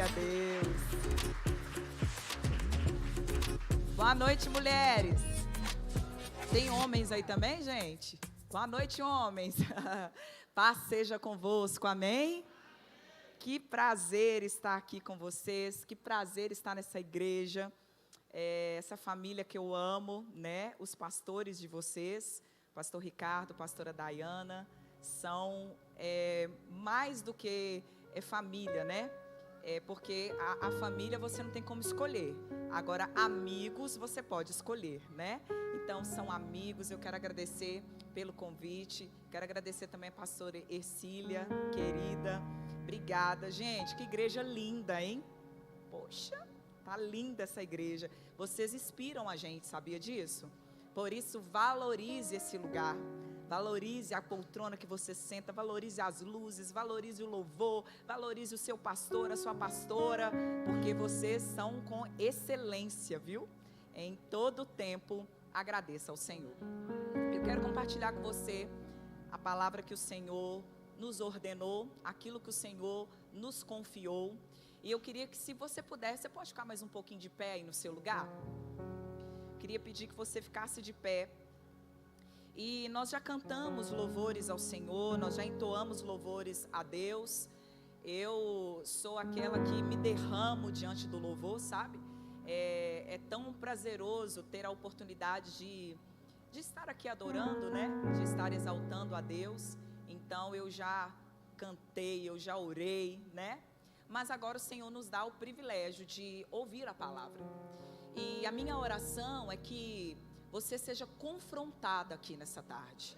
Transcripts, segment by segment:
Glória a Deus. Boa noite, mulheres. Tem homens aí também, gente? Boa noite, homens. Paz seja convosco, amém? Que prazer estar aqui com vocês, que prazer estar nessa igreja, essa família que eu amo, né? Os pastores de vocês, pastor Ricardo, pastora Dayana, são mais do que família, né? Porque a família você não tem como escolher, agora amigos você pode escolher, né? Então são amigos. Eu quero agradecer pelo convite, quero agradecer também a pastora Ercília, querida, obrigada, gente, que igreja linda, hein? Poxa, tá linda essa igreja, vocês inspiram a gente, sabia disso? Por isso valorize esse lugar, valorize a poltrona que você senta, valorize as luzes, valorize o louvor, valorize o seu pastor, a sua pastora, porque vocês são com excelência, viu? Em todo tempo, agradeça ao Senhor. Eu quero compartilhar com você a palavra que o Senhor nos ordenou, aquilo que o Senhor nos confiou. E eu queria que, se você puder, você pode ficar mais um pouquinho de pé aí no seu lugar? Queria pedir que você ficasse de pé. E nós já cantamos louvores ao Senhor, nós já entoamos louvores a Deus. Eu sou aquela que me derramo diante do louvor, sabe? É tão prazeroso ter a oportunidade de estar aqui adorando, né? De estar exaltando a Deus. Então eu já cantei, eu já orei, né? Mas agora o Senhor nos dá o privilégio de ouvir a palavra. E a minha oração é que você seja confrontada aqui nessa tarde.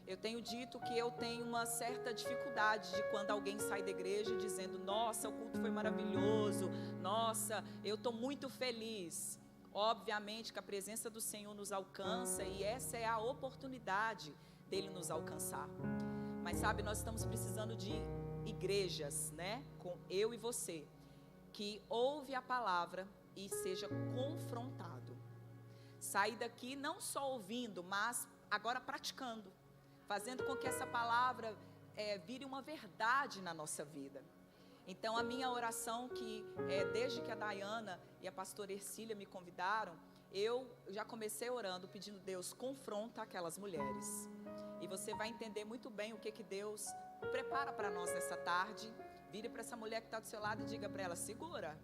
Eu tenho dito que eu tenho uma certa dificuldade de quando alguém sai da igreja dizendo: nossa, o culto foi maravilhoso, nossa, eu estou muito feliz. Obviamente que a presença do Senhor nos alcança e essa é a oportunidade dele nos alcançar. Mas sabe, nós estamos precisando de igrejas, né? Com eu e você, que ouve a palavra e seja confrontado. Sair daqui não só ouvindo, mas agora praticando, fazendo com que essa palavra vire uma verdade na nossa vida. Então a minha oração que desde que a Dayana e a pastora Ercília me convidaram, eu já comecei orando, pedindo: Deus, confronta aquelas mulheres. E você vai entender muito bem o que Deus prepara para nós nessa tarde. Vire para essa mulher que está do seu lado e diga para ela: segura.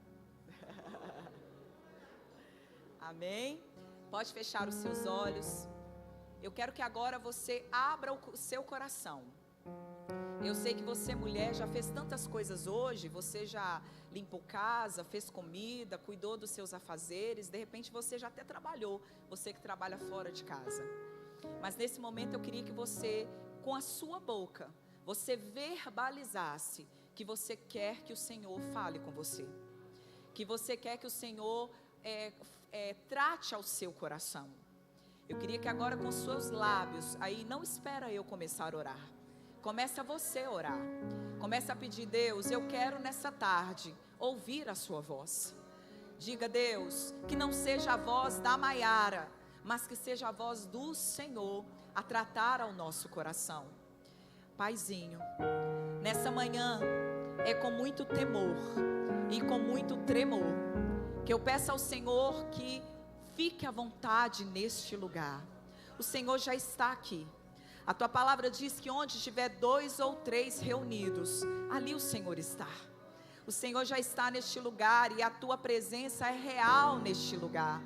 Amém? Pode fechar os seus olhos. Eu quero que agora você abra o seu coração. Eu sei que você, mulher, já fez tantas coisas hoje. Você já limpou casa, fez comida, cuidou dos seus afazeres. De repente você já até trabalhou, você que trabalha fora de casa. Mas nesse momento eu queria que você, com a sua boca, você verbalizasse que você quer que o Senhor fale com você, que você quer que o Senhor trate ao seu coração. Eu queria que agora com seus lábios, aí não espera eu começar a orar, começa você a orar, começa a pedir: Deus, eu quero nessa tarde ouvir a sua voz. Diga: Deus, que não seja a voz da Maiara, mas que seja a voz do Senhor a tratar ao nosso coração. Paizinho, nessa manhã é com muito temor e com muito tremor que eu peço ao Senhor que fique à vontade neste lugar. O Senhor já está aqui. A tua palavra diz que onde estiver 2 ou 3 reunidos, ali o Senhor está. O Senhor já está neste lugar e a tua presença é real neste lugar.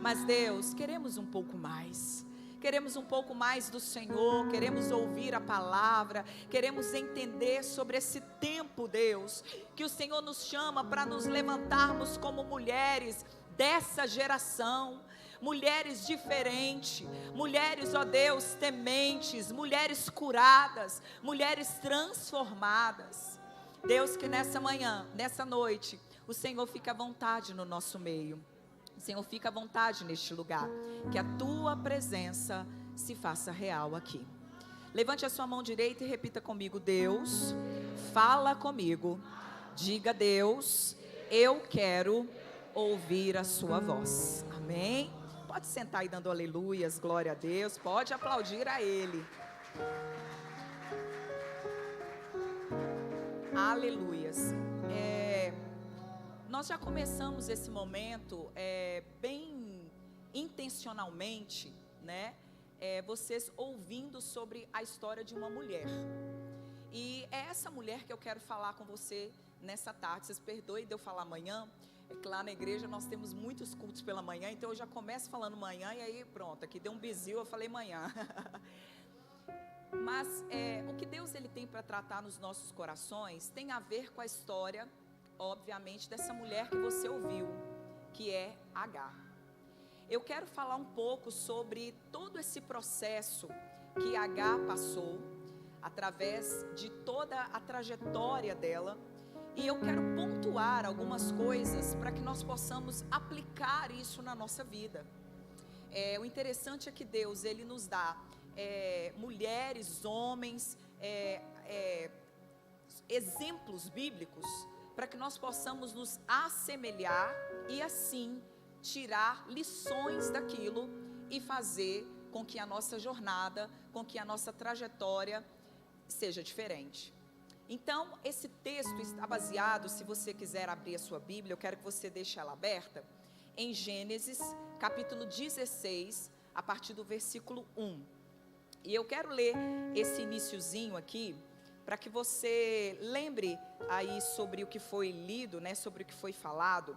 Mas Deus, queremos um pouco mais. Queremos um pouco mais do Senhor, queremos ouvir a palavra, queremos entender sobre esse tempo, Deus, que o Senhor nos chama para nos levantarmos como mulheres dessa geração, mulheres diferentes, mulheres, ó Deus, tementes, mulheres curadas, mulheres transformadas. Deus, que nessa manhã, nessa noite, o Senhor fique à vontade no nosso meio. Senhor, fica à vontade neste lugar, que a tua presença se faça real aqui. Levante a sua mão direita e repita comigo: Deus, fala comigo. Diga: Deus, eu quero ouvir a sua voz. Amém? Pode sentar aí dando aleluias, glória a Deus. Pode aplaudir a Ele. Aleluias. Nós já começamos esse momento bem intencionalmente, né? Vocês ouvindo sobre a história de uma mulher. E é essa mulher que eu quero falar com você nessa tarde. Vocês perdoem de eu falar amanhã. É que lá na igreja nós temos muitos cultos pela manhã, então eu já começo falando manhã e aí pronto, aqui deu um bizil, eu falei manhã. Mas o que Deus ele tem para tratar nos nossos corações tem a ver com a história, obviamente, dessa mulher que você ouviu, que é Agar. Eu quero falar um pouco sobre todo esse processo que Agar passou, através de toda a trajetória dela. E eu quero pontuar algumas coisas para que nós possamos aplicar isso na nossa vida. O interessante é que Deus, ele nos dá mulheres, homens, exemplos bíblicos, para que nós possamos nos assemelhar e assim tirar lições daquilo e fazer com que a nossa jornada, com que a nossa trajetória seja diferente. Então, esse texto está baseado, se você quiser abrir a sua Bíblia, eu quero que você deixe ela aberta, em Gênesis, capítulo 16, a partir do versículo 1. E eu quero ler esse iniciozinho aqui, para que você lembre aí sobre o que foi lido, né, sobre o que foi falado.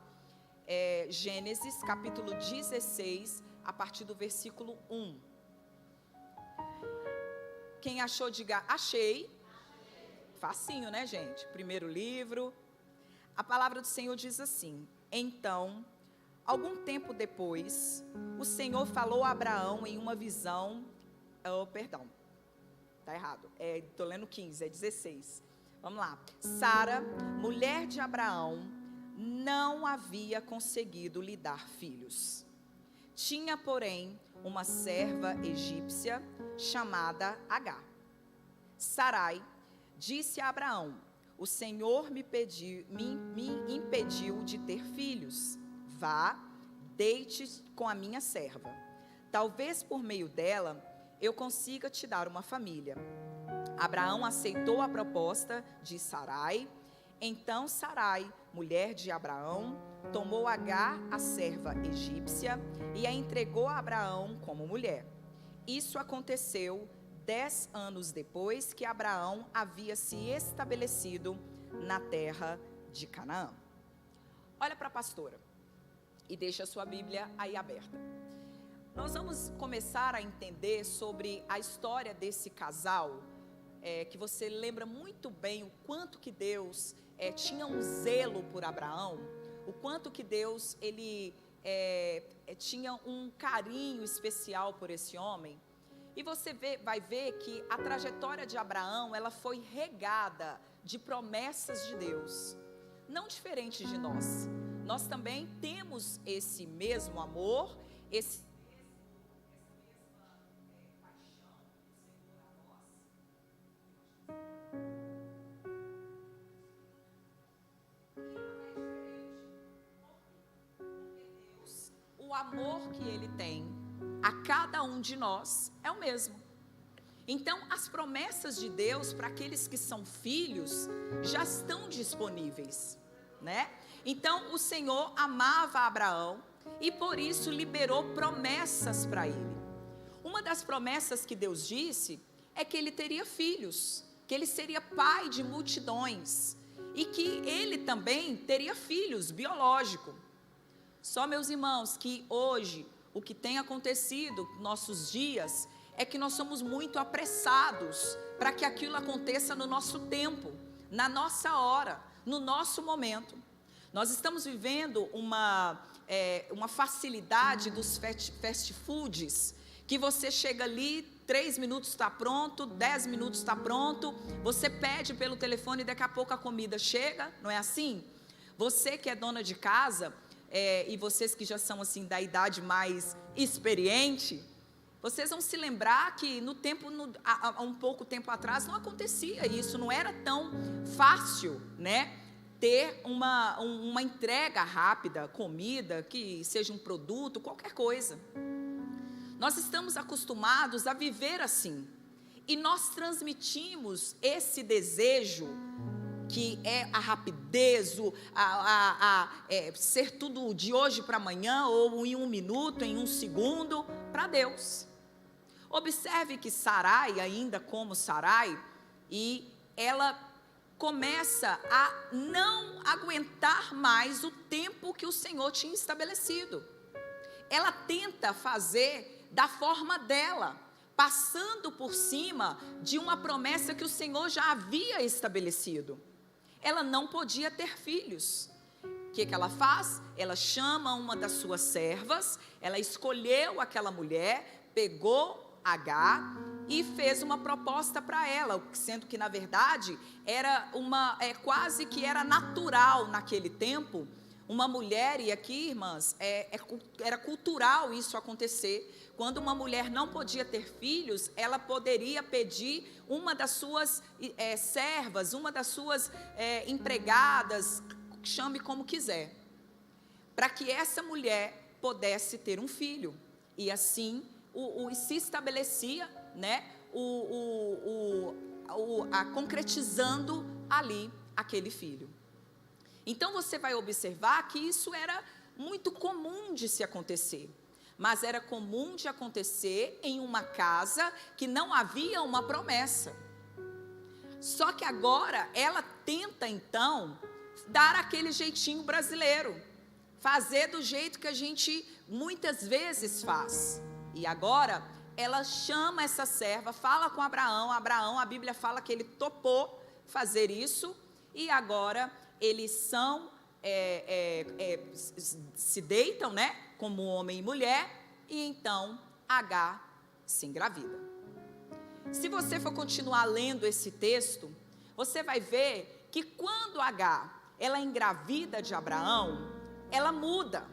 Gênesis, capítulo 16, a partir do versículo 1. Quem achou, diga, achei. Facinho, né, gente? Primeiro livro. A palavra do Senhor diz assim: Então, algum tempo depois, o Senhor falou a Abraão em uma visão. Perdão, está errado. Estou lendo 15, é 16. Vamos lá. Sara, mulher de Abraão, não havia conseguido lhe dar filhos. Tinha, porém, uma serva egípcia chamada Agar. Sarai disse a Abraão: o Senhor me impediu de ter filhos. Vá, deite com a minha serva. Talvez por meio dela eu consiga te dar uma família. Abraão aceitou a proposta de Sarai. Então Sarai, mulher de Abraão, tomou Agar, a serva egípcia, e a entregou a Abraão como mulher. Isso aconteceu 10 anos depois que Abraão havia se estabelecido na terra de Canaã. Olha para a pastora e deixa a sua Bíblia aí aberta. Nós vamos começar a entender sobre a história desse casal, que você lembra muito bem o quanto que Deus tinha um zelo por Abraão, o quanto que Deus ele tinha um carinho especial por esse homem. E você vai ver que a trajetória de Abraão, ela foi regada de promessas de Deus, não diferente de nós. Nós também temos esse mesmo amor, essa mesma paixão do Senhor a nós. Porque Deus, o amor que Ele tem a cada um de nós é o mesmo. Então, as promessas de Deus para aqueles que são filhos já estão disponíveis, né? Então, o Senhor amava Abraão e por isso liberou promessas para ele. Uma das promessas que Deus disse é que ele teria filhos, que ele seria pai de multidões e que ele também teria filhos biológicos. Só, meus irmãos, que hoje o que tem acontecido nos nossos dias é que nós somos muito apressados para que aquilo aconteça no nosso tempo, na nossa hora, no nosso momento. Nós estamos vivendo uma facilidade dos fast foods, que você chega ali, 3 minutos está pronto, 10 minutos está pronto, você pede pelo telefone e daqui a pouco a comida chega, não é assim? Você que é dona de casa, e vocês que já são assim da idade mais experiente, vocês vão se lembrar que há um pouco tempo atrás não acontecia isso, não era tão fácil, né? Ter uma entrega rápida, comida, que seja um produto, qualquer coisa. Nós estamos acostumados a viver assim, e nós transmitimos esse desejo que é a rapidez, ser tudo de hoje para amanhã, ou em 1 minuto, em 1 segundo, para Deus. Observe que Sarai, ainda como Sarai, e ela começa a não aguentar mais o tempo que o Senhor tinha estabelecido. Ela tenta fazer da forma dela, passando por cima de uma promessa que o Senhor já havia estabelecido. Ela não podia ter filhos. O que ela faz? Ela chama uma das suas servas, ela escolheu aquela mulher, pegou Agar e fez uma proposta para ela, sendo que na verdade era quase que era natural naquele tempo, uma mulher, e aqui irmãs, era cultural isso acontecer. Quando uma mulher não podia ter filhos, ela poderia pedir uma das suas servas, uma das suas empregadas, chame como quiser, para que essa mulher pudesse ter um filho, e assim se estabelecia, né, concretizando ali aquele filho. Então você vai observar que isso era muito comum de se acontecer, mas era comum de acontecer em uma casa que não havia uma promessa. Só que agora ela tenta então dar aquele jeitinho brasileiro, fazer do jeito que a gente muitas vezes faz. E agora ela chama essa serva, fala com Abraão, a Bíblia fala que ele topou fazer isso, e agora eles se deitam, né, como homem e mulher, e então Agar se engravida. Se você for continuar lendo esse texto, você vai ver que quando Agar, ela engravida de Abraão, ela muda.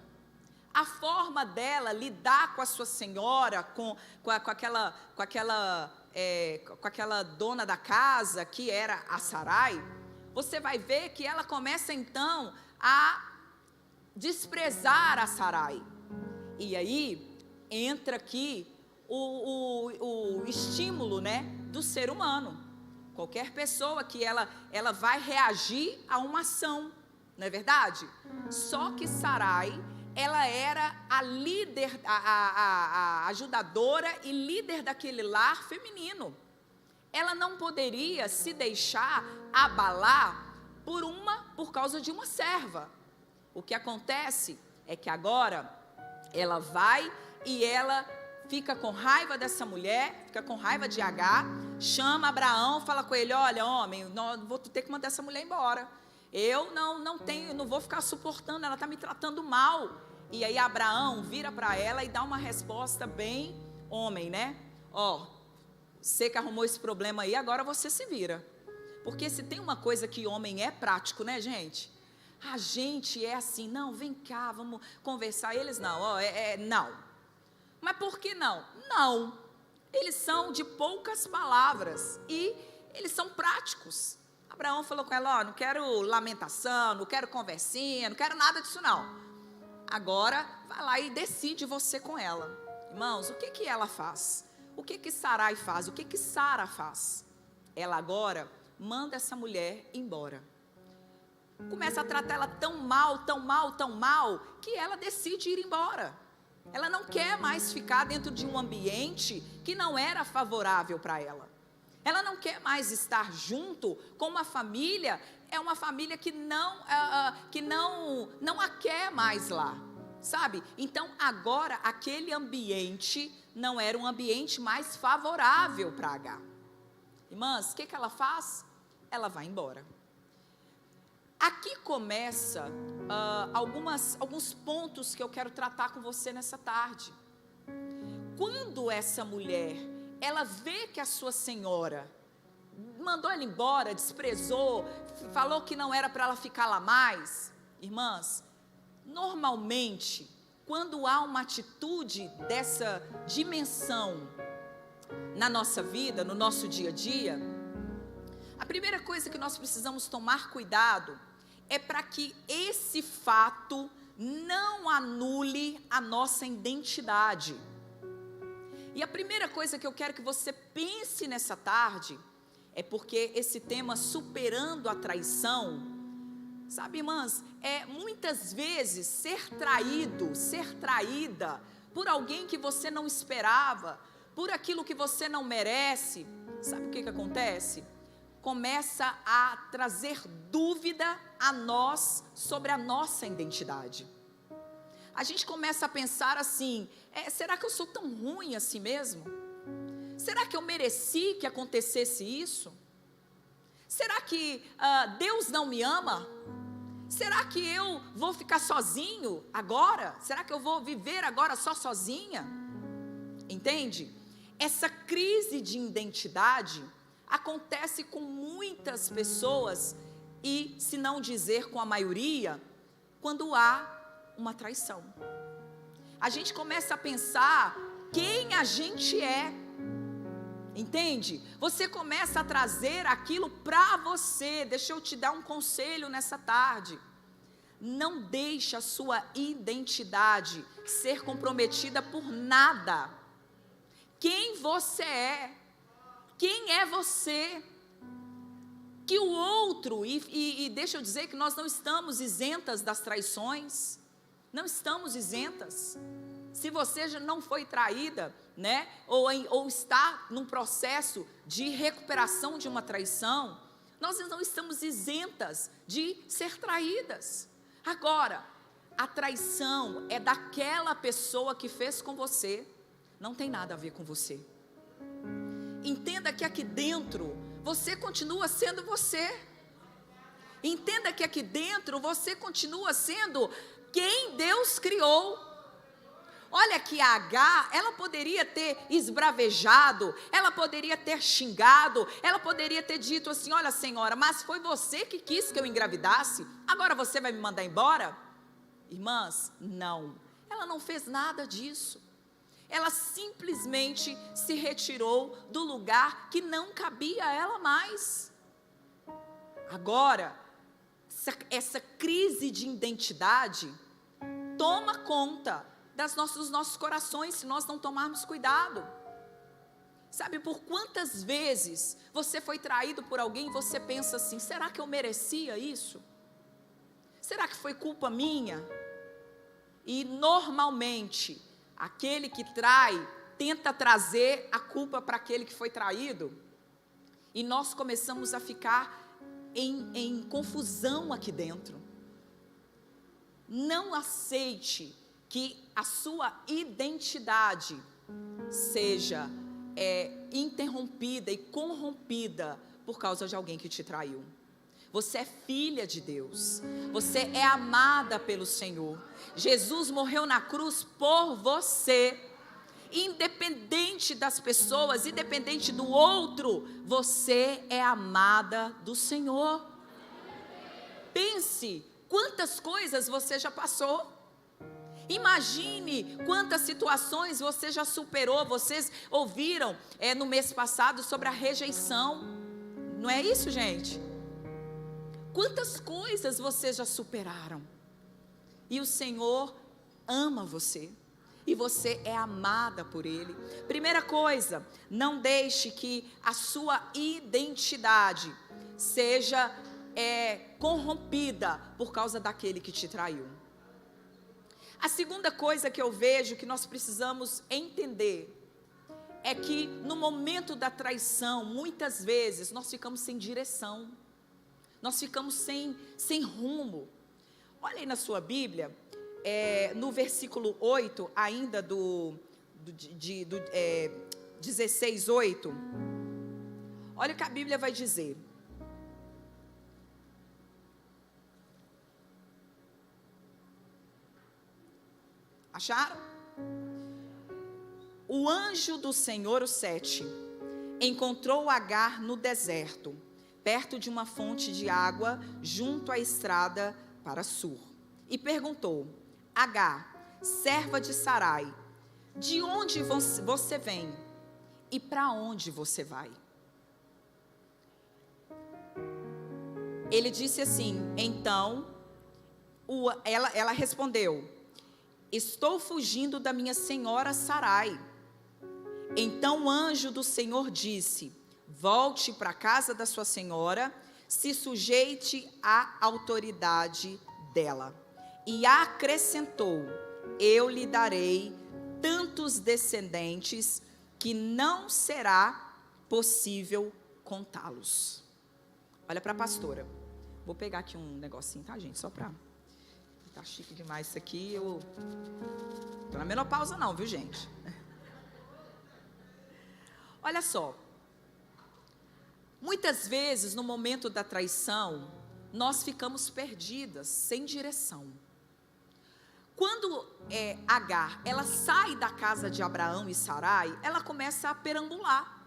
A forma dela lidar com a sua senhora, com aquela dona da casa, que era a Sarai, você vai ver que ela começa então a desprezar a Sarai. E aí entra aqui o estímulo, né, do ser humano. Qualquer pessoa que ela vai reagir a uma ação, não é verdade? Só que Sarai, ela era a líder, a ajudadora e líder daquele lar feminino. Ela não poderia se deixar abalar por causa de uma serva. O que acontece é que agora ela vai e ela fica com raiva dessa mulher, fica com raiva de Agar, chama Abraão, fala com ele: olha, homem, vou ter que mandar essa mulher embora. Eu não vou ficar suportando, ela está me tratando mal. E aí Abraão vira para ela e dá uma resposta bem homem, né? Você que arrumou esse problema aí, agora você se vira. Porque se tem uma coisa que homem é prático, né, gente? A gente é assim, não, vem cá, vamos conversar. Eles não, não. Mas por que não? Não. Eles são de poucas palavras e eles são práticos. Abraão falou com ela: não quero lamentação, não quero conversinha, não quero nada disso não. Agora, vai lá e decide você com ela. Irmãos, o que ela faz? O que Sarai faz? O que Sara faz? Ela agora manda essa mulher embora. Começa a tratar ela tão mal, tão mal, tão mal, que ela decide ir embora. Ela não quer mais ficar dentro de um ambiente que não era favorável para ela. Ela não quer mais estar junto com uma família, é uma família que não a quer mais lá, sabe? Então agora aquele ambiente não era um ambiente mais favorável para Agar. Irmãs, o que ela faz? Ela vai embora. Aqui começa alguns pontos que eu quero tratar com você nessa tarde. Quando essa mulher, ela vê que a sua senhora mandou ela embora, desprezou, falou que não era para ela ficar lá mais. Irmãs, normalmente, quando há uma atitude dessa dimensão na nossa vida, no nosso dia a dia, a primeira coisa que nós precisamos tomar cuidado é para que esse fato não anule a nossa identidade. E a primeira coisa que eu quero que você pense nessa tarde é porque esse tema, superando a traição, sabe, irmãs, muitas vezes ser traído, ser traída por alguém que você não esperava, por aquilo que você não merece, sabe o que acontece? Começa a trazer dúvida a nós sobre a nossa identidade. A gente começa a pensar assim, será que eu sou tão ruim assim mesmo? Será que eu mereci que acontecesse isso? Será que Deus não me ama? Será que eu vou ficar sozinho agora? Será que eu vou viver agora só sozinha? Entende? Essa crise de identidade acontece com muitas pessoas e, se não dizer com a maioria, quando há uma traição. A gente começa a pensar quem a gente é. Entende? Você começa a trazer aquilo para você. Deixa eu te dar um conselho nessa tarde. Não deixe a sua identidade ser comprometida por nada. Quem você é? Quem é você? Que o outro, e deixa eu dizer que nós não estamos isentas das traições. Não estamos isentas. Se você já não foi traída, né, ou está num processo de recuperação de uma traição, nós não estamos isentas de ser traídas. Agora, a traição é daquela pessoa que fez com você, não tem nada a ver com você. Entenda que aqui dentro, você continua sendo você. Entenda que aqui dentro, você continua sendo quem Deus criou. Olha que a H, ela poderia ter esbravejado, ela poderia ter xingado, ela poderia ter dito assim, olha senhora, mas foi você que quis que eu engravidasse, agora você vai me mandar embora? Irmãs, não, ela não fez nada disso, ela simplesmente se retirou do lugar que não cabia a ela mais. Agora, essa crise de identidade toma conta dos nossos corações, se nós não tomarmos cuidado. Sabe por quantas vezes você foi traído por alguém e você pensa assim, será que eu merecia isso? Será que foi culpa minha? E normalmente, aquele que trai, tenta trazer a culpa para aquele que foi traído, e nós começamos a ficar em confusão aqui dentro. Não aceite que a sua identidade seja interrompida e corrompida por causa de alguém que te traiu. Você é filha de Deus, você é amada pelo Senhor. Jesus morreu na cruz por você. Independente das pessoas, independente do outro, você é amada do Senhor. Pense quantas coisas você já passou. Imagine quantas situações você já superou. Vocês ouviram no mês passado sobre a rejeição. Não é isso, gente? Quantas coisas vocês já superaram. E o Senhor ama você. E você é amada por Ele. Primeira coisa, não deixe que a sua identidade seja corrompida por causa daquele que te traiu. A segunda coisa que eu vejo que nós precisamos entender é que no momento da traição, muitas vezes nós ficamos sem direção, nós ficamos sem rumo. Olha aí na sua Bíblia, no versículo 8, ainda do 16:8, olha o que a Bíblia vai dizer. Acharam? O anjo do Senhor, o 7, encontrou Agar no deserto, perto de uma fonte de água, junto à estrada para Sur, e perguntou: Agar, serva de Sarai, de onde você vem e para onde você vai? Ele disse assim, então, ela respondeu: estou fugindo da minha senhora Sarai. Então o anjo do Senhor disse: volte para a casa da sua senhora, se sujeite à autoridade dela. E acrescentou: eu lhe darei tantos descendentes que não será possível contá-los. Olha para a pastora. Vou pegar aqui um negocinho, tá, gente? Só para... Tá chique demais isso aqui. Eu tô na menopausa não, viu, gente? Olha só. Muitas vezes, no momento da traição, nós ficamos perdidas, sem direção. Quando Agar, ela sai da casa de Abraão e Sarai, ela começa a perambular,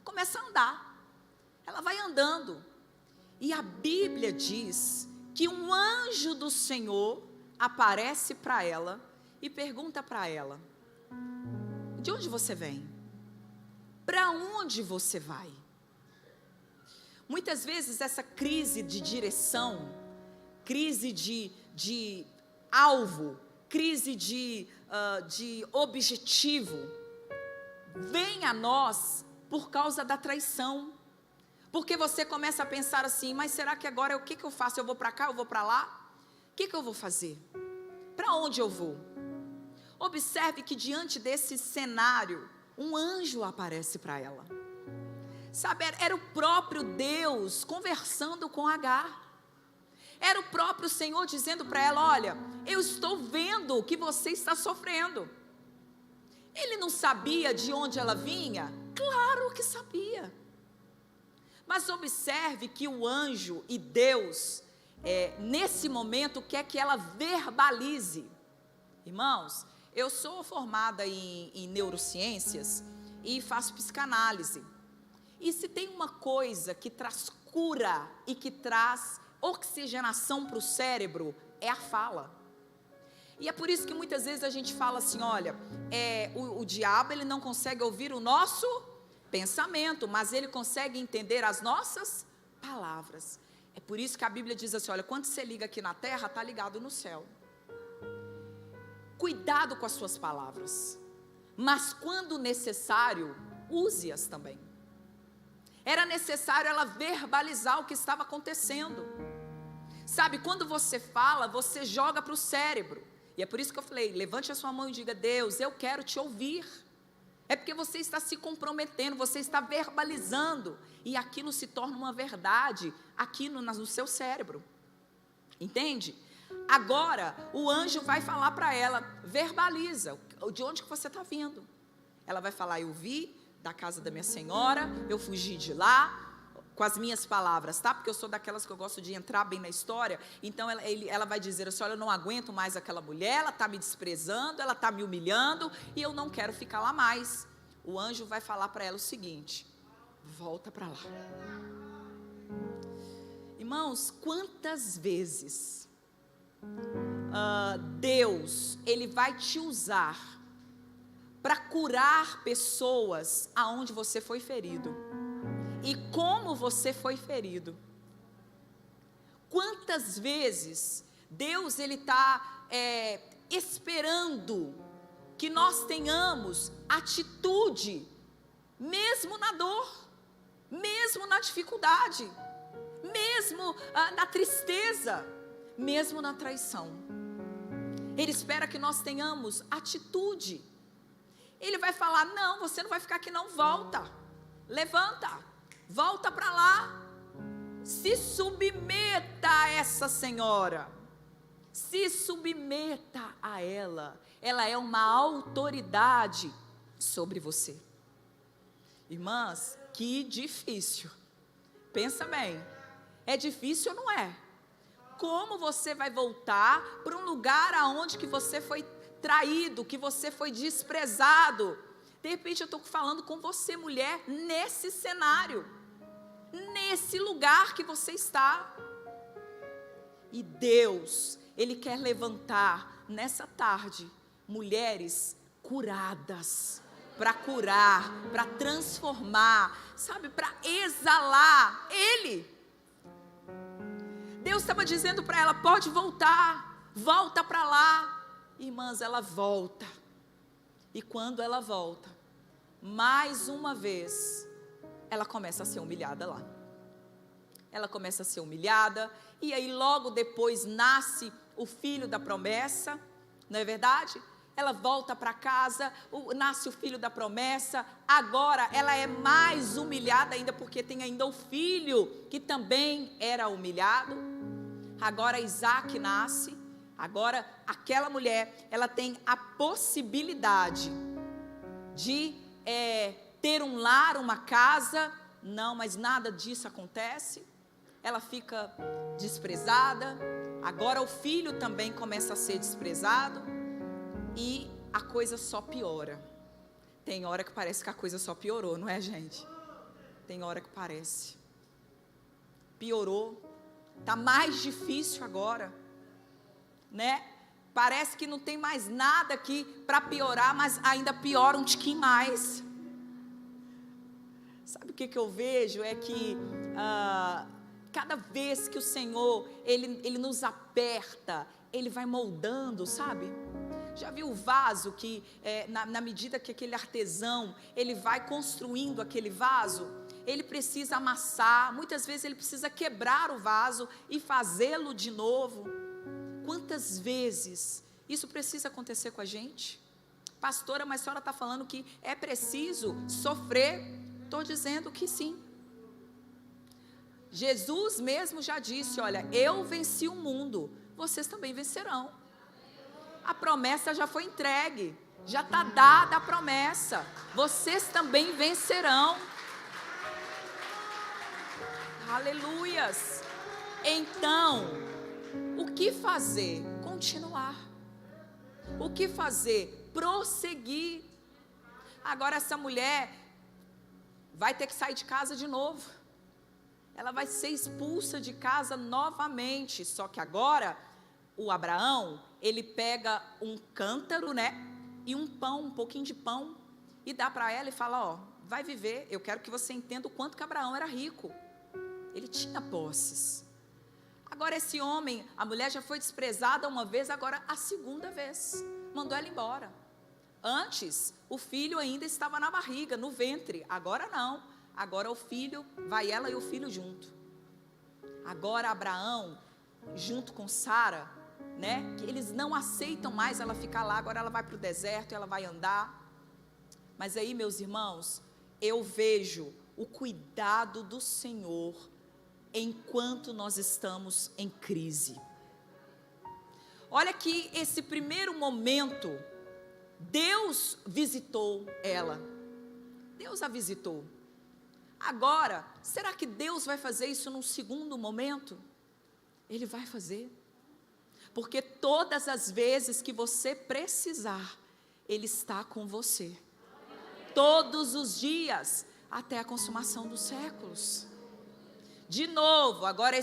começa a andar, ela vai andando, e a Bíblia diz que um anjo do Senhor aparece para ela e pergunta para ela: de onde você vem? Para onde você vai? Muitas vezes essa crise de direção, crise de alvo, crise de objetivo, vem a nós por causa da traição. Porque você começa a pensar assim: mas será que agora o que eu faço? Eu vou para cá, eu vou para lá? O que eu vou fazer? Para onde eu vou? Observe que diante desse cenário, um anjo aparece para ela. Sabe, era o próprio Deus conversando com Agar. Era o próprio Senhor dizendo para ela: olha, eu estou vendo o que você está sofrendo. Ele não sabia de onde ela vinha? Claro que sabia. Mas observe que o anjo e Deus, nesse momento, quer que ela verbalize. Irmãos, eu sou formada em neurociências e faço psicanálise. E se tem uma coisa que traz cura e que traz oxigenação para o cérebro, é a fala. E é por isso que muitas vezes a gente fala assim: olha, o diabo ele não consegue ouvir o nosso pensamento, mas ele consegue entender as nossas palavras. É por isso que a Bíblia diz assim: olha, quando você liga aqui na terra, está ligado no céu. Cuidado com as suas palavras, mas quando necessário, use-as também. Era necessário ela verbalizar o que estava acontecendo. Sabe, quando você fala, você joga para o cérebro. E é por isso que eu falei: levante a sua mão e diga: Deus, eu quero te ouvir. É porque você está se comprometendo, você está verbalizando, e aquilo se torna uma verdade aqui no seu cérebro. Entende? Agora, o anjo vai falar para ela: verbaliza, de onde que você está vindo? Ela vai falar: eu vi da casa da minha senhora, eu fugi de lá, com as minhas palavras, tá? Porque eu sou daquelas que eu gosto de entrar bem na história. Então ela vai dizer assim: olha, eu não aguento mais aquela mulher, ela está me desprezando, ela está me humilhando, e eu não quero ficar lá mais. O anjo vai falar para ela o seguinte: volta para lá. Irmãos, quantas vezes Deus, Ele vai te usar para curar pessoas aonde você foi ferido e como você foi ferido. Quantas vezes Deus ele está esperando que nós tenhamos atitude, mesmo na dor, mesmo na dificuldade, mesmo na tristeza, mesmo na traição. Ele espera que nós tenhamos atitude. Ele vai falar: não, você não vai ficar aqui não, volta, levanta, volta para lá, se submeta a essa senhora, se submeta a ela é uma autoridade sobre você. Irmãs, que difícil, pensa bem, é difícil ou não é? Como você vai voltar para um lugar aonde que você foi traído, que você foi desprezado? De repente eu estou falando com você, mulher, nesse cenário, nesse lugar que você está. E Deus, Ele quer levantar nessa tarde mulheres curadas, para curar, para transformar, sabe, para exalar Ele. Deus estava dizendo para ela: pode voltar, volta para lá. Irmãs, ela volta, e quando ela volta, mais uma vez, ela começa a ser humilhada lá. Ela começa a ser humilhada, e aí logo depois nasce o filho da promessa, não é verdade? Ela volta para casa, nasce o filho da promessa, agora ela é mais humilhada ainda, porque tem ainda o filho que também era humilhado. Agora Isaac nasce, agora aquela mulher, ela tem a possibilidade de ter um lar, uma casa, não, mas nada disso acontece. Ela fica desprezada, agora o filho também começa a ser desprezado, e a coisa só piora. Tem hora que parece que a coisa só piorou, não é, gente? Tem hora que parece. Piorou, está mais difícil agora, né? Parece que não tem mais nada aqui para piorar, mas ainda piora um tiquinho mais. Sabe o que eu vejo? É que cada vez que o Senhor, Ele nos aperta, Ele vai moldando, sabe? Já viu o vaso que, na medida que aquele artesão, ele vai construindo aquele vaso, ele precisa amassar, muitas vezes ele precisa quebrar o vaso e fazê-lo de novo. Quantas vezes isso precisa acontecer com a gente? Pastora, mas a senhora está falando que é preciso sofrer? Estou dizendo que sim. Jesus mesmo já disse, olha, eu venci o mundo, vocês também vencerão. A promessa já foi entregue, já está dada a promessa, vocês também vencerão. Aleluias. Então, o que fazer? Continuar. O que fazer? Prosseguir. Agora essa mulher vai ter que sair de casa de novo. Ela vai ser expulsa de casa novamente. Só que agora, o Abraão, ele pega um cântaro, né? E um pão, um pouquinho de pão, e dá para ela e fala, ó, vai viver. Eu quero que você entenda o quanto que Abraão era rico. Ele tinha posses. Agora esse homem, a mulher já foi desprezada uma vez, agora a segunda vez. Mandou ela embora. Antes, o filho ainda estava na barriga, no ventre. Agora não. Agora o filho, vai ela e o filho junto. Agora Abraão, junto com Sara, né? Que eles não aceitam mais ela ficar lá. Agora ela vai para o deserto, ela vai andar. Mas aí, meus irmãos, eu vejo o cuidado do Senhor enquanto nós estamos em crise. Olha que esse primeiro momento, Deus visitou ela. Deus a visitou. Agora, será que Deus vai fazer isso num segundo momento? Ele vai fazer. Porque todas as vezes que você precisar, Ele está com você. Todos os dias, até a consumação dos séculos. De novo, agora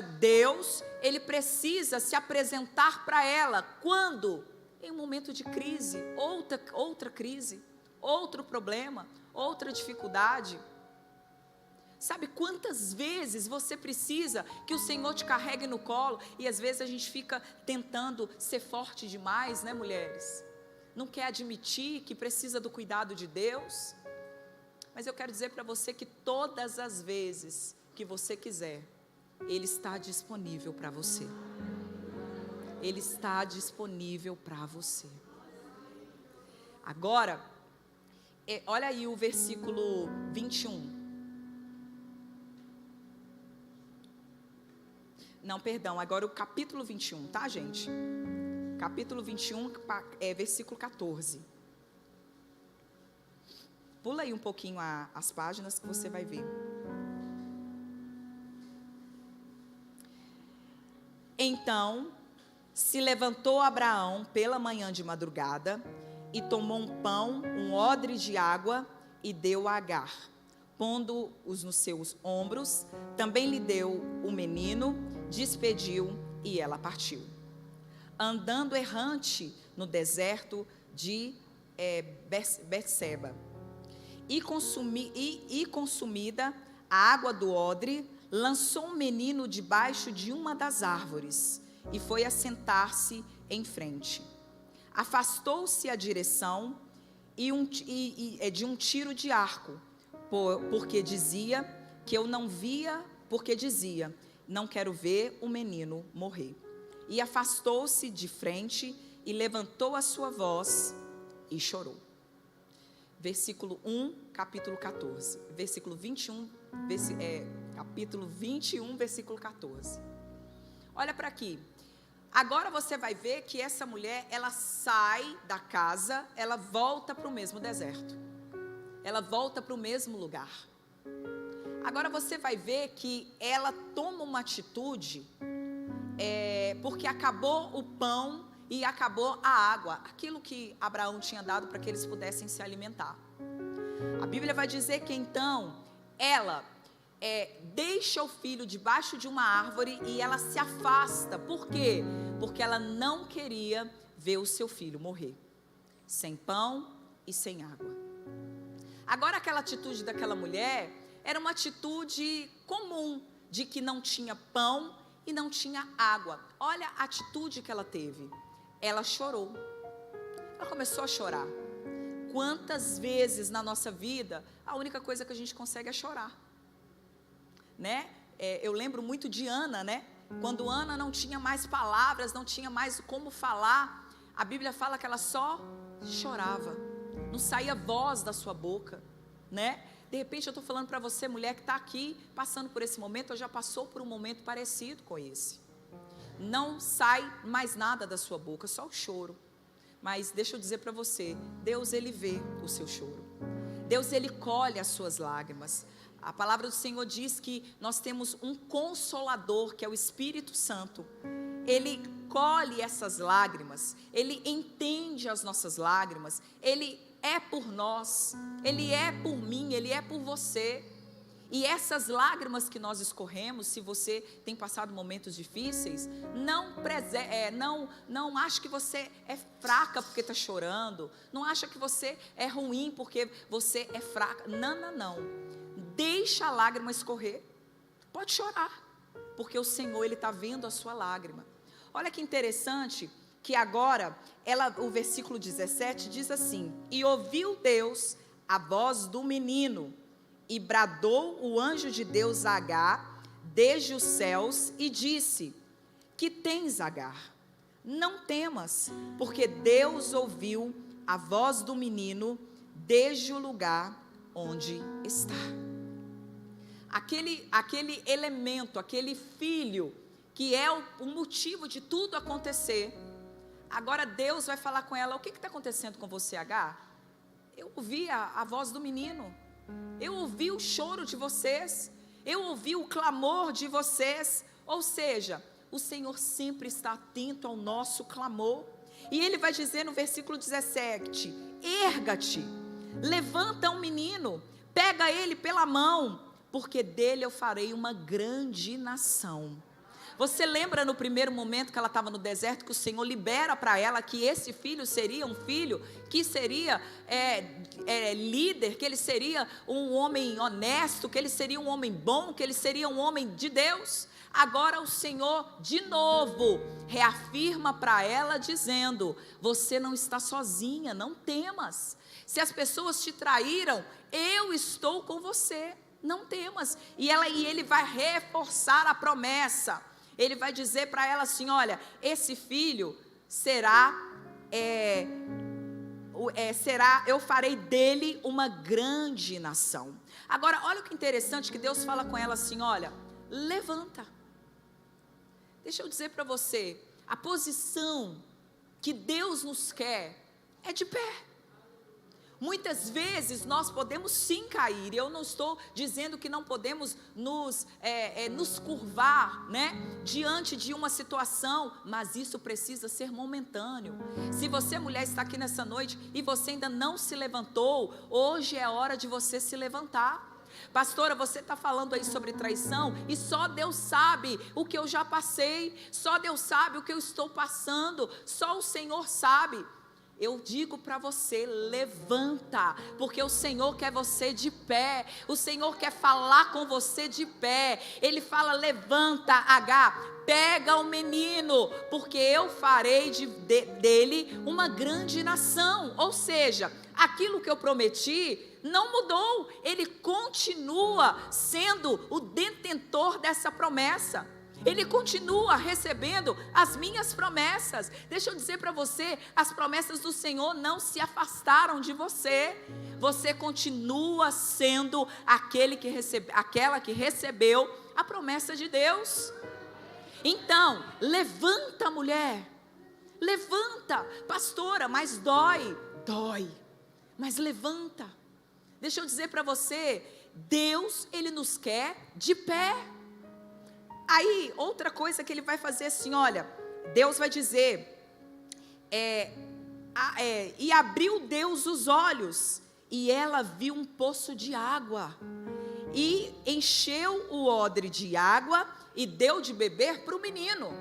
Deus, Ele precisa se apresentar para ela. Quando? Em um momento de crise, outra crise, outro problema, outra dificuldade. Sabe quantas vezes você precisa que o Senhor te carregue no colo? E às vezes a gente fica tentando ser forte demais, né, mulheres? Não quer admitir que precisa do cuidado de Deus. Mas eu quero dizer para você que todas as vezes que você quiser, Ele está disponível para você. Ele está disponível para você. Agora, olha aí o versículo 21. Não, perdão, agora o capítulo 21, tá, gente? Capítulo 21, versículo 14. Pula aí um pouquinho as páginas que você vai ver. Então, se levantou Abraão pela manhã de madrugada e tomou um pão, um odre de água e deu a Agar, pondo-os nos seus ombros. Também lhe deu o menino, despediu e ela partiu. Andando errante no deserto de Berseba. E consumida a água do odre, lançou um menino debaixo de uma das árvores e foi assentar-se em frente. Afastou-se a direção de um tiro de arco, porque dizia que eu não via, porque dizia, não quero ver o menino morrer. E afastou-se de frente e levantou a sua voz e chorou. Versículo 1, capítulo 14. Versículo 21, capítulo 21, versículo 14. Olha para aqui. Agora você vai ver que essa mulher, ela sai da casa, ela volta para o mesmo deserto. Ela volta para o mesmo lugar. Agora você vai ver que ela toma uma atitude, porque acabou o pão e acabou a água, aquilo que Abraão tinha dado para que eles pudessem se alimentar. A Bíblia vai dizer que então ela deixa o filho debaixo de uma árvore e ela se afasta. Por quê? Porque ela não queria ver o seu filho morrer, sem pão e sem água. Agora aquela atitude daquela mulher era uma atitude comum, de que não tinha pão e não tinha água. Olha a atitude que ela teve. Ela chorou. Ela começou a chorar. Quantas vezes na nossa vida a única coisa que a gente consegue é chorar, né? Eu lembro muito de Ana, né? Quando Ana não tinha mais palavras, não tinha mais como falar, a Bíblia fala que ela só chorava, não saía voz da sua boca, né? De repente eu estou falando para você, mulher que está aqui, passando por esse momento, ou já passou por um momento parecido com esse. Não sai mais nada da sua boca, só o choro. Mas deixa eu dizer para você, Deus, Ele vê o seu choro. Deus, Ele colhe as suas lágrimas. A palavra do Senhor diz que nós temos um consolador, que é o Espírito Santo. Ele colhe essas lágrimas, Ele entende as nossas lágrimas, Ele é por nós, Ele é por mim, Ele é por você. E essas lágrimas que nós escorremos, se você tem passado momentos difíceis, não ache que você é fraca porque está chorando, não acha que você é ruim porque você é fraca, não, deixa a lágrima escorrer, pode chorar, porque o Senhor, Ele está vendo a sua lágrima. Olha que interessante, que agora, o versículo 17 diz assim, e ouviu Deus a voz do menino, e bradou o anjo de Deus a Agar, desde os céus, e disse, que tens, Agar? Não temas, porque Deus ouviu a voz do menino, desde o lugar onde está. Aquele elemento, aquele filho, que é o motivo de tudo acontecer, agora Deus vai falar com ela, o que está acontecendo com você, Agar? Eu ouvi a voz do menino, eu ouvi o choro de vocês, eu ouvi o clamor de vocês, ou seja, o Senhor sempre está atento ao nosso clamor, e Ele vai dizer no versículo 17, erga-te, levanta um menino, pega ele pela mão, porque dele eu farei uma grande nação. Você lembra no primeiro momento que ela estava no deserto, que o Senhor libera para ela que esse filho seria um filho que seria líder, que ele seria um homem honesto, que ele seria um homem bom, que ele seria um homem de Deus? Agora o Senhor de novo reafirma para ela dizendo, você não está sozinha, não temas. Se as pessoas te traíram, eu estou com você, não temas. E ele vai reforçar a promessa. Ele vai dizer para ela assim, olha, esse filho será, eu farei dele uma grande nação. Agora, olha o que interessante, que Deus fala com ela assim, olha, levanta. Deixa eu dizer para você, a posição que Deus nos quer é de pé. Muitas vezes nós podemos sim cair, e eu não estou dizendo que não podemos nos curvar, né, diante de uma situação, mas isso precisa ser momentâneo. Se você, mulher, está aqui nessa noite e você ainda não se levantou, hoje é hora de você se levantar. Pastora, você está falando aí sobre traição, e só Deus sabe o que eu já passei, só Deus sabe o que eu estou passando, só o Senhor sabe. eu digo para você, levanta, porque o Senhor quer você de pé, o Senhor quer falar com você de pé. Ele fala, levanta, H, pega o menino, porque eu farei dele uma grande nação. Ou seja, aquilo que eu prometi não mudou, ele continua sendo o detentor dessa promessa. Ele continua recebendo as minhas promessas. Deixa eu dizer para você, as promessas do Senhor não se afastaram de você. Você continua sendo aquela que recebeu a promessa de Deus. Então, levanta, mulher. Levanta, pastora, mas dói, mas levanta. Deixa eu dizer para você, Deus, Ele nos quer de pé. Aí, outra coisa que Ele vai fazer assim, olha, Deus vai dizer, e abriu Deus os olhos, e ela viu um poço de água, e encheu o odre de água, e deu de beber para o menino.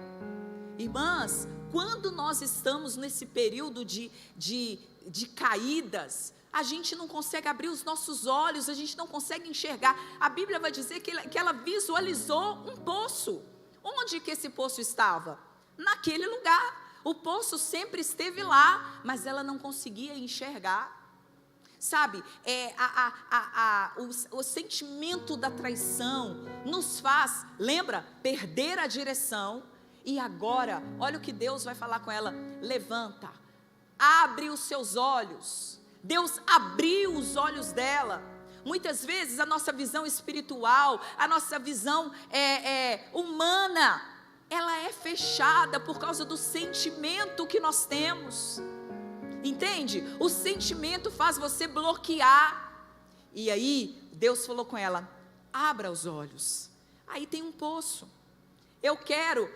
Irmãs, quando nós estamos nesse período de caídas, a gente não consegue abrir os nossos olhos, a gente não consegue enxergar. A Bíblia vai dizer que ela visualizou um poço. Onde que esse poço estava? Naquele lugar. O poço sempre esteve lá, mas ela não conseguia enxergar. Sabe, o sentimento da traição nos faz, lembra, perder a direção. E agora, olha o que Deus vai falar com ela: levanta, abre os seus olhos. Deus abriu os olhos dela. Muitas vezes a nossa visão espiritual, a nossa visão humana, ela é fechada por causa do sentimento que nós temos. Entende? O sentimento faz você bloquear. E aí Deus falou com ela: abra os olhos. Aí tem um poço. Eu quero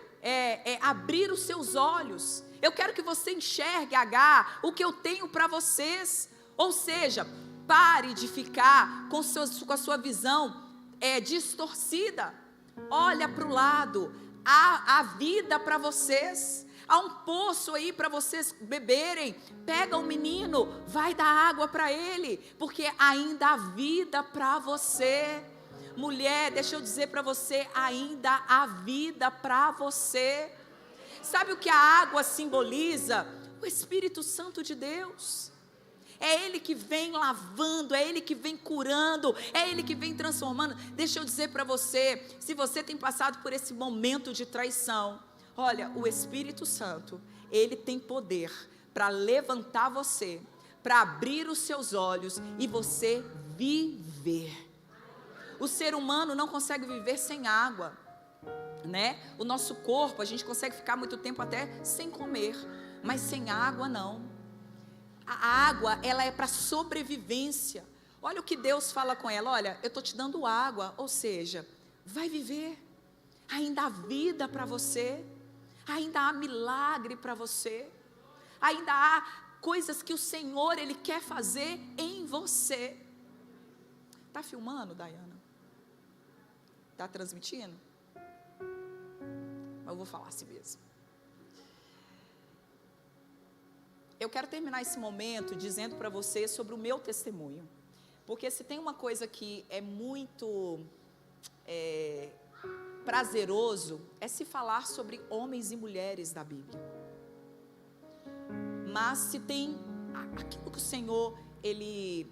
abrir os seus olhos. Eu quero que você enxergue, H, o que eu tenho para vocês. Ou seja, pare de ficar com a sua visão distorcida. Olha para o lado. Há vida para vocês. Há um poço aí para vocês beberem. Pega o menino, vai dar água para ele, porque ainda há vida para você. Mulher, deixa eu dizer para você, ainda há vida para você. Sabe o que a água simboliza? O Espírito Santo de Deus. É Ele que vem lavando, é Ele que vem curando, é Ele que vem transformando. Deixa eu dizer para você, se você tem passado por esse momento de traição, olha, o Espírito Santo, Ele tem poder para levantar você, para abrir os seus olhos e você viver. O ser humano não consegue viver sem água, né? O nosso corpo, a gente consegue ficar muito tempo até sem comer, mas sem água não. A água, ela é para sobrevivência. Olha o que Deus fala com ela: olha, eu estou te dando água, ou seja, vai viver. Ainda há vida para você, ainda há milagre para você, ainda há coisas que o Senhor, Ele quer fazer em você. Está filmando, Dayana? Está transmitindo? Mas eu vou falar assim mesmo. Eu quero terminar esse momento dizendo para você sobre o meu testemunho. Porque se tem uma coisa que é muito prazeroso, é se falar sobre homens e mulheres da Bíblia. Mas se tem aquilo que o Senhor, Ele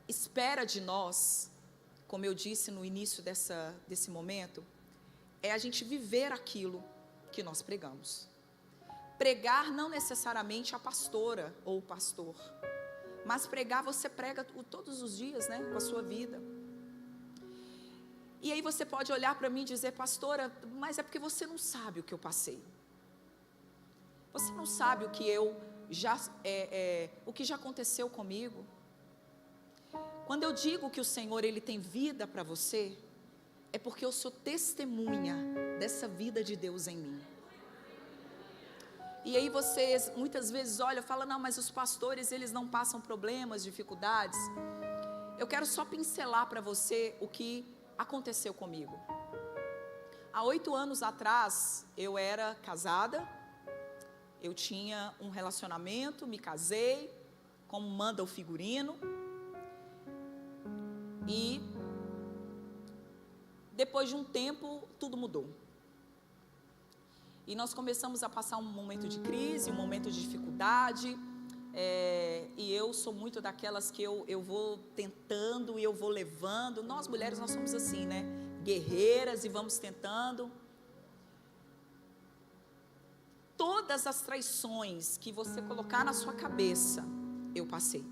espera de nós, como eu disse no início desse momento, é a gente viver aquilo que nós pregamos. Pregar não necessariamente a pastora ou o pastor, mas pregar, você prega todos os dias, né, com a sua vida. E aí você pode olhar para mim e dizer: pastora, mas é porque você não sabe o que eu passei. Você não sabe o que o que já aconteceu comigo. Quando eu digo que o Senhor, Ele tem vida para você, é porque eu sou testemunha dessa vida de Deus em mim. E aí vocês muitas vezes olham e falam: não, mas os pastores, eles não passam problemas, dificuldades. Eu quero só pincelar para você o que aconteceu comigo. Há 8 anos atrás, eu era casada, Eu tinha um relacionamento, me casei, como manda o figurino. E depois de um tempo, tudo mudou. E nós começamos a passar um momento de crise, um momento de dificuldade. E eu sou muito daquelas que eu vou tentando e eu vou levando. Nós mulheres, nós somos assim, né? Guerreiras e vamos tentando. Todas as traições que você colocar na sua cabeça, eu passei.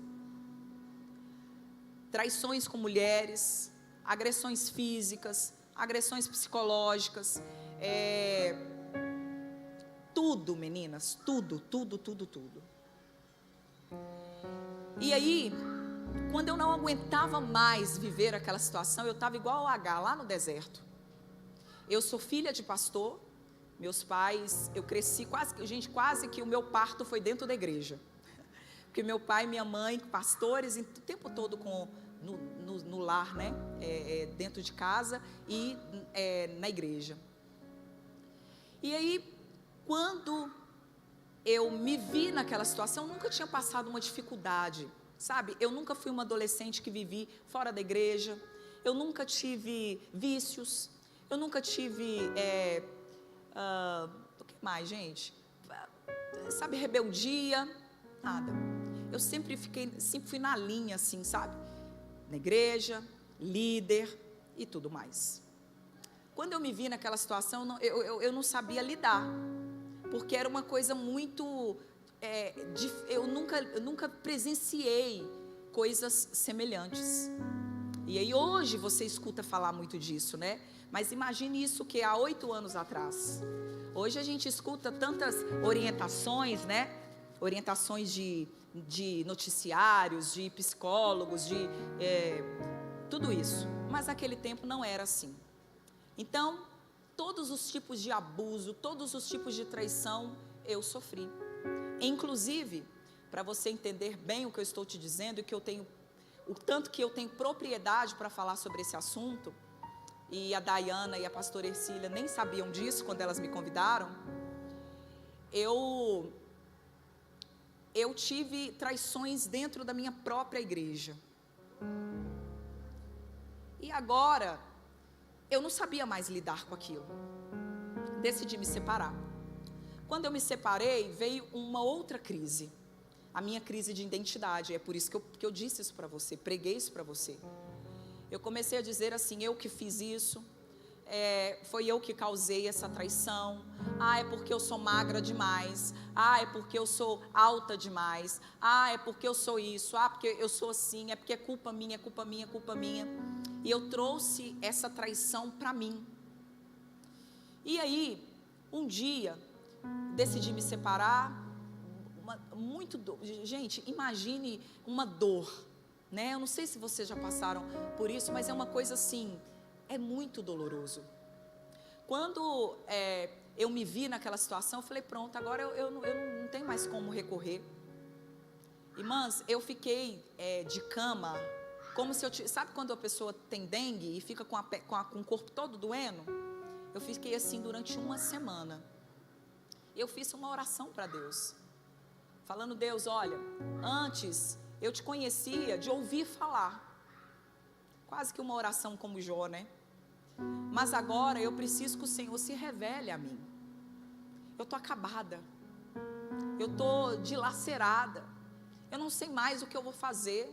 Traições com mulheres, agressões físicas, agressões psicológicas, tudo, meninas, tudo. E aí, quando eu não aguentava mais viver aquela situação, eu estava igual ao H, lá no deserto. Eu sou filha de pastor, meus pais, eu cresci quase que o meu parto foi dentro da igreja. Porque meu pai e minha mãe, pastores, o tempo todo no lar, né? Dentro de casa e na igreja. E aí, quando eu me vi naquela situação, eu nunca tinha passado uma dificuldade, sabe? Eu nunca fui uma adolescente que vivi fora da igreja, eu nunca tive vícios, eu nunca tive, o que mais, gente? Sabe, rebeldia, nada. Eu sempre fui na linha, assim, sabe? Na igreja, líder e tudo mais. Quando eu me vi naquela situação, eu não sabia lidar. Porque era uma coisa muito, eu nunca presenciei coisas semelhantes. E aí hoje você escuta falar muito disso, né? Mas imagine isso que há 8 anos atrás. Hoje a gente escuta tantas orientações, né? Orientações de noticiários, de psicólogos, de tudo isso. Mas naquele tempo não era assim. Então, todos os tipos de abuso, todos os tipos de traição, eu sofri. Inclusive, para você entender bem o que eu estou te dizendo, e que eu tenho, o tanto que eu tenho propriedade para falar sobre esse assunto, e a Dayana e a pastora Ercília nem sabiam disso quando elas me convidaram, eu tive traições dentro da minha própria igreja. E agora, eu não sabia mais lidar com aquilo. Decidi me separar. Quando eu me separei, veio uma outra crise. A minha crise de identidade. É por isso que eu disse isso para você, preguei isso para você. Eu comecei a dizer assim, eu que fiz isso. Foi eu que causei essa traição. É porque eu sou magra demais. É porque eu sou alta demais. É porque eu sou isso. Porque eu sou assim. É porque é culpa minha, é culpa minha, é culpa minha. E eu trouxe essa traição para mim. E aí, um dia, decidi me separar. Gente, imagine uma dor, né? Eu não sei se vocês já passaram por isso, mas é uma coisa assim, é muito doloroso. Quando eu me vi naquela situação, eu falei, pronto, agora eu não tenho mais como recorrer. Irmãs, eu fiquei de cama, como se sabe quando a pessoa tem dengue e fica com o corpo todo doendo? Eu fiquei assim durante uma semana. Eu fiz uma oração para Deus, falando, Deus, olha, antes eu te conhecia de ouvir falar, quase que uma oração como Jó, né? Mas agora eu preciso que o Senhor se revele a mim. Eu estou acabada, eu estou dilacerada, eu não sei mais o que eu vou fazer,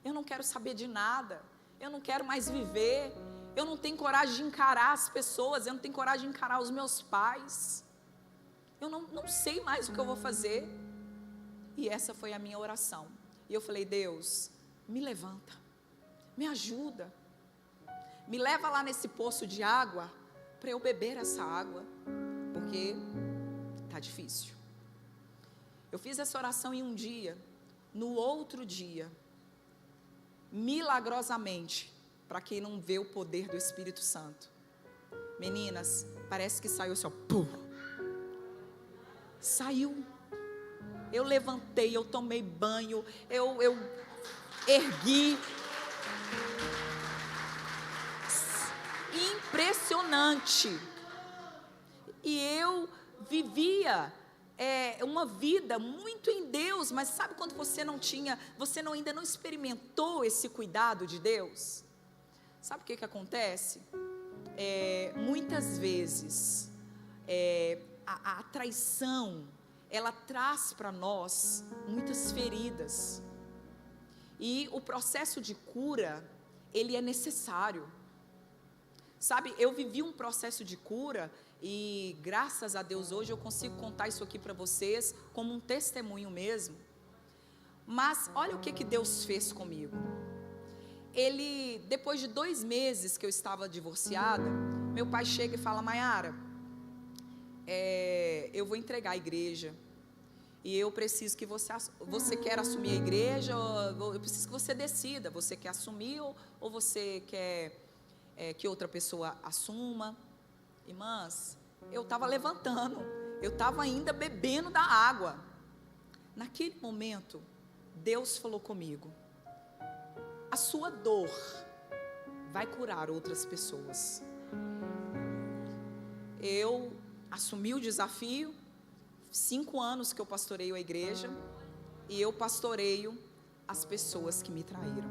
eu não quero saber de nada, eu não quero mais viver, eu não tenho coragem de encarar as pessoas, eu não tenho coragem de encarar os meus pais, eu não sei mais o que eu vou fazer. E essa foi a minha oração. E eu falei, Deus, me levanta, me ajuda, me leva lá nesse poço de água, para eu beber essa água, porque está difícil. Eu fiz essa oração em um dia. No outro dia, milagrosamente, para quem não vê o poder do Espírito Santo, meninas, parece que saiu assim, ó, pum, saiu. Eu levantei, eu tomei banho, eu ergui. Impressionante. E eu vivia uma vida muito em Deus, mas sabe quando você ainda não experimentou esse cuidado de Deus? Sabe o que acontece? Muitas vezes, a traição, ela traz para nós muitas feridas, e o processo de cura, ele é necessário. Sabe, eu vivi um processo de cura, e graças a Deus hoje eu consigo contar isso aqui para vocês, como um testemunho mesmo. Mas olha o que Deus fez comigo. Depois de 2 meses que eu estava divorciada, meu pai chega e fala: Maiara, eu vou entregar a igreja, e eu preciso que você quer assumir a igreja, eu preciso que você decida, você quer assumir ou você quer que outra pessoa assuma. Irmãs, eu estava levantando, eu estava ainda bebendo da água. Naquele momento, Deus falou comigo: a sua dor vai curar outras pessoas. Eu assumi o desafio. 5 anos que eu pastoreio a igreja, e eu pastoreio as pessoas que me traíram.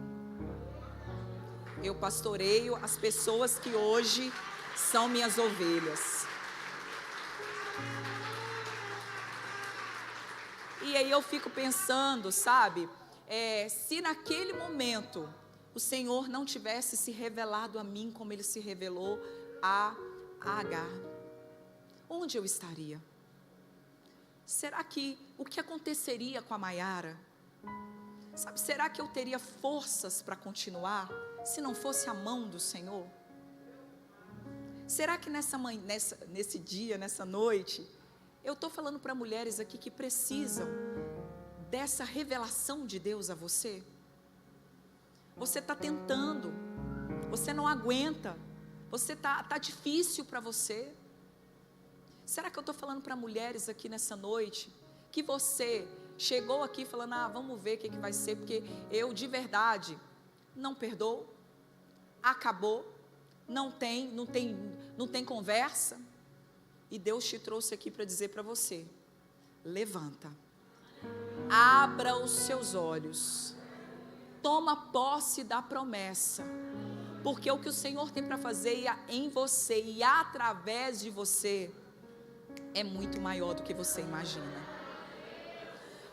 Eu pastoreio as pessoas que hoje são minhas ovelhas. E aí eu fico pensando, sabe, se naquele momento o Senhor não tivesse se revelado a mim como Ele se revelou a Agar, onde eu estaria? Será que o que aconteceria com a Maiara? Sabe, será que eu teria forças para continuar se não fosse a mão do Senhor? Será que nesse dia, nessa noite, eu estou falando para mulheres aqui que precisam dessa revelação de Deus a você? Você está tentando, você não aguenta, tá difícil para você. Será que eu estou falando para mulheres aqui nessa noite, que você chegou aqui falando: vamos ver o que vai ser, porque eu de verdade não perdoo, acabou, não tem conversa, e Deus te trouxe aqui para dizer para você: levanta, abra os seus olhos, toma posse da promessa, porque o que o Senhor tem para fazer em você e através de você é muito maior do que você imagina.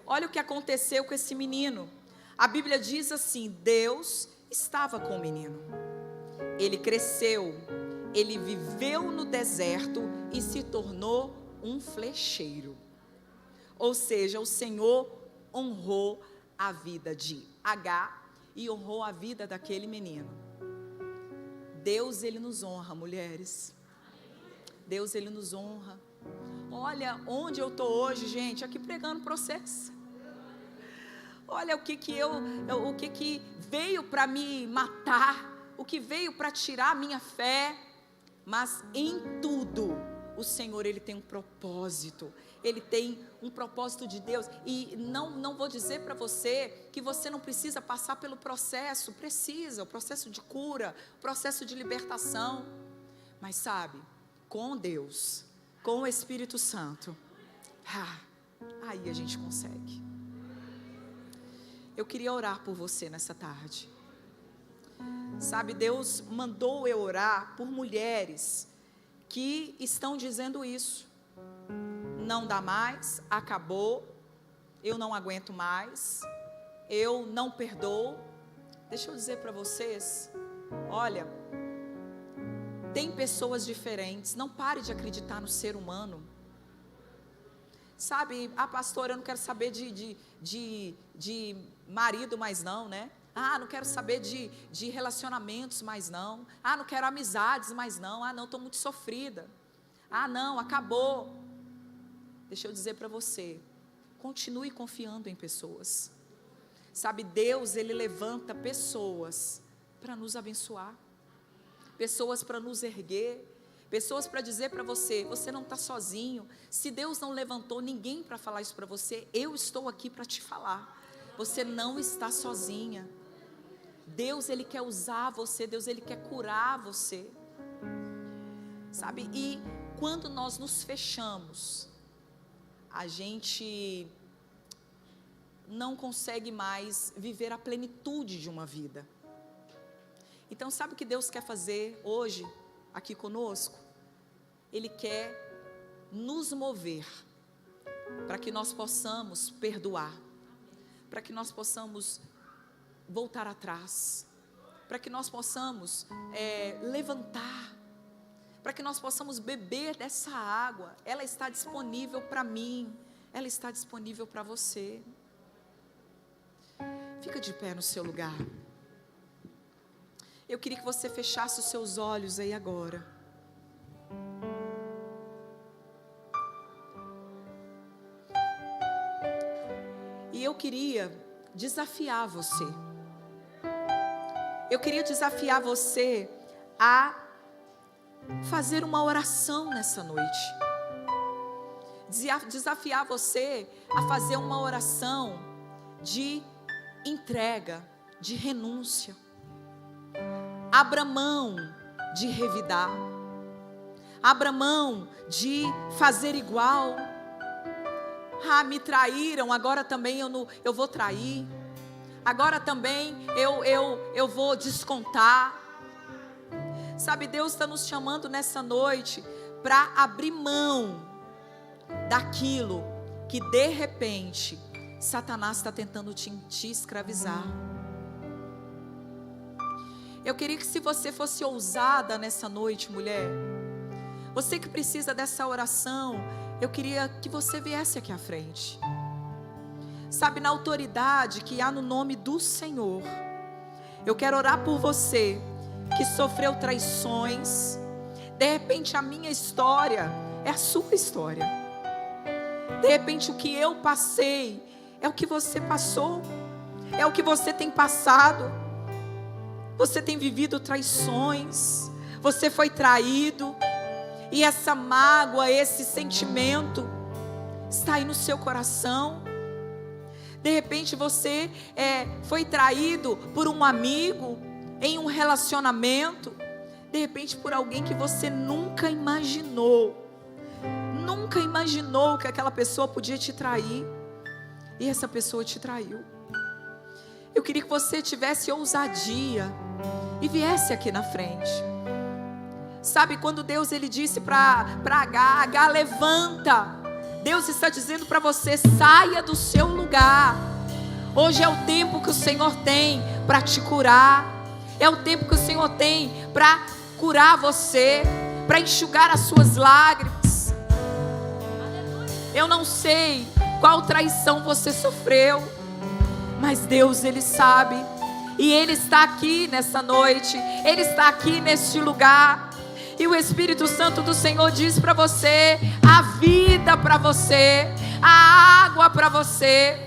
Olha o que aconteceu com esse menino. A Bíblia diz assim: Deus estava com o menino. Ele cresceu, ele viveu no deserto e se tornou um flecheiro. Ou seja, o Senhor honrou a vida de Agar e honrou a vida daquele menino. Deus, Ele nos honra, mulheres. Deus, Ele nos honra. Olha onde eu estou hoje, gente, aqui pregando processo. Olha o que veio para me matar, o que veio para tirar a minha fé. Mas em tudo, o Senhor, Ele tem um propósito. Ele tem um propósito de Deus. E não vou dizer para você que você não precisa passar pelo processo. Precisa, o processo de cura, o processo de libertação. Mas sabe, com Deus, com o Espírito Santo, aí a gente consegue. Eu queria orar por você nessa tarde. Sabe, Deus mandou eu orar por mulheres que estão dizendo isso: não dá mais, acabou, eu não aguento mais, eu não perdoo. Deixa eu dizer para vocês, olha, tem pessoas diferentes, não pare de acreditar no ser humano. Sabe, pastora, eu não quero saber de marido mais não, né? Não quero saber de relacionamentos mais não. Não quero amizades mais não. Não, estou muito sofrida. Não, acabou. Deixa eu dizer para você, continue confiando em pessoas. Sabe, Deus, Ele levanta pessoas para nos abençoar, pessoas para nos erguer, pessoas para dizer para você: você não está sozinho. Se Deus não levantou ninguém para falar isso para você, eu estou aqui para te falar. Você não está sozinha. Deus, Ele quer usar você, Deus, Ele quer curar você. Sabe, e quando nós nos fechamos, a gente não consegue mais viver a plenitude de uma vida. Então, sabe o que Deus quer fazer hoje, aqui conosco? Ele quer nos mover, para que nós possamos perdoar, para que nós possamos voltar atrás, para que nós possamos levantar, para que nós possamos beber dessa água. Ela está disponível para mim, ela está disponível para você. Fica de pé no seu lugar. Eu queria que você fechasse os seus olhos aí agora. E eu queria desafiar você. Eu queria desafiar você a fazer uma oração nessa noite. Desafiar você a fazer uma oração de entrega, de renúncia. Abra mão de revidar. Abra mão de fazer igual. Ah, me traíram, agora também eu vou trair. Agora também eu vou descontar. Sabe, Deus está nos chamando nessa noite para abrir mão daquilo que de repente Satanás está tentando te escravizar. Eu queria que, se você fosse ousada nessa noite, mulher, você que precisa dessa oração, eu queria que você viesse aqui à frente. Sabe, na autoridade que há no nome do Senhor, eu quero orar por você que sofreu traições. De repente a minha história é a sua história. De repente o que eu passei é o que você passou, é o que você tem passado. Você tem vivido traições, você foi traído, e essa mágoa, esse sentimento está aí no seu coração. De repente você foi traído por um amigo, em um relacionamento, de repente por alguém que você nunca imaginou que aquela pessoa podia te trair, e essa pessoa te traiu. Eu queria que você tivesse ousadia e viesse aqui na frente. Sabe, quando Deus ele disse para H, levanta, Deus está dizendo para você: saia do seu lugar. Hoje é o tempo que o Senhor tem para te curar. É o tempo que o Senhor tem para curar você, para enxugar as suas lágrimas. Eu não sei qual traição você sofreu, mas Deus ele sabe, e Ele está aqui nessa noite, Ele está aqui neste lugar, e o Espírito Santo do Senhor diz para você: a vida para você, a água para você,